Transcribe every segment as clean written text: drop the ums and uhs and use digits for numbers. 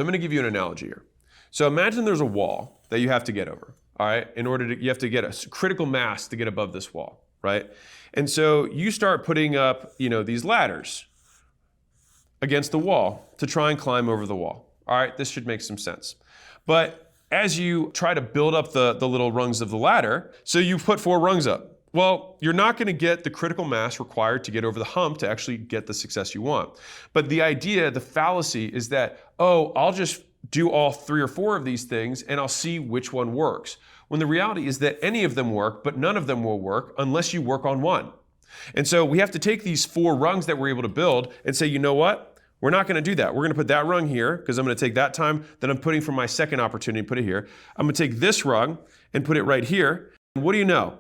I'm gonna give you an analogy here. So imagine there's a wall that you have to get over, all right? You have to get a critical mass to get above this wall, right? And so you start putting up, these ladders against the wall to try and climb over the wall. All right, this should make some sense. But as you try to build up the little rungs of the ladder, so you put 4 rungs up. Well, you're not gonna get the critical mass required to get over the hump to actually get the success you want. But the idea, the fallacy is that, I'll just do all 3 or 4 of these things and I'll see which one works. When the reality is that any of them work, but none of them will work unless you work on one. And so we have to take these 4 rungs that we're able to build and say, you know what? We're not gonna do that. We're gonna put that rung here because I'm gonna take that time that I'm putting for my second opportunity and put it here. I'm gonna take this rung and put it right here. And what do you know?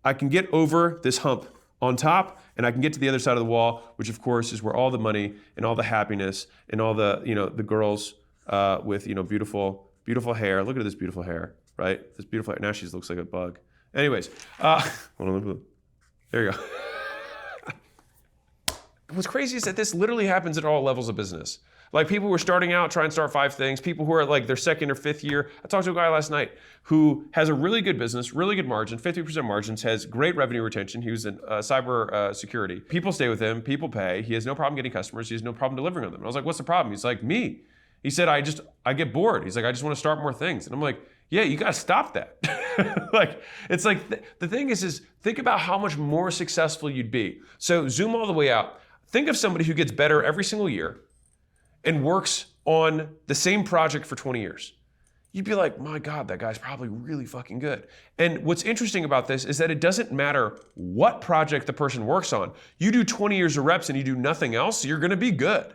I can get over this hump on top and I can get to the other side of the wall, which of course is where all the money and all the happiness and all the, the girls with, beautiful, beautiful hair. Look at this beautiful hair, right? This beautiful hair. Now she looks like a bug. Anyways, hold on, there you go. What's crazy is that this literally happens at all levels of business. Like people who are starting out, try and start 5 things. People who are like their 2nd or 5th year. I talked to a guy last night who has a really good business, really good margin, 50% margins, has great revenue retention. He was in cyber security. People stay with him, people pay. He has no problem getting customers. He has no problem delivering on them. And I was like, what's the problem? He's like, me. He said, I get bored. He's like, I just want to start more things. And I'm like, yeah, you got to stop that. The thing is think about how much more successful you'd be. So zoom all the way out. Think of somebody who gets better every single year and works on the same project for 20 years. You'd be like, my God, that guy's probably really fucking good. And what's interesting about this is that it doesn't matter what project the person works on. You do 20 years of reps and you do nothing else, you're gonna be good.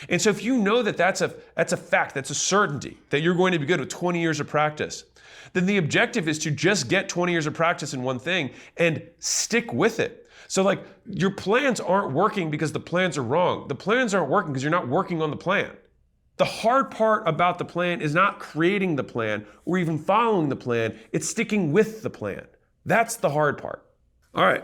And so if you know that that's a fact, that's a certainty, that you're going to be good with 20 years of practice, then the objective is to just get 20 years of practice in one thing and stick with it. So your plans aren't working because the plans are wrong. The plans aren't working because you're not working on the plan. The hard part about the plan is not creating the plan or even following the plan, it's sticking with the plan. That's the hard part. All right,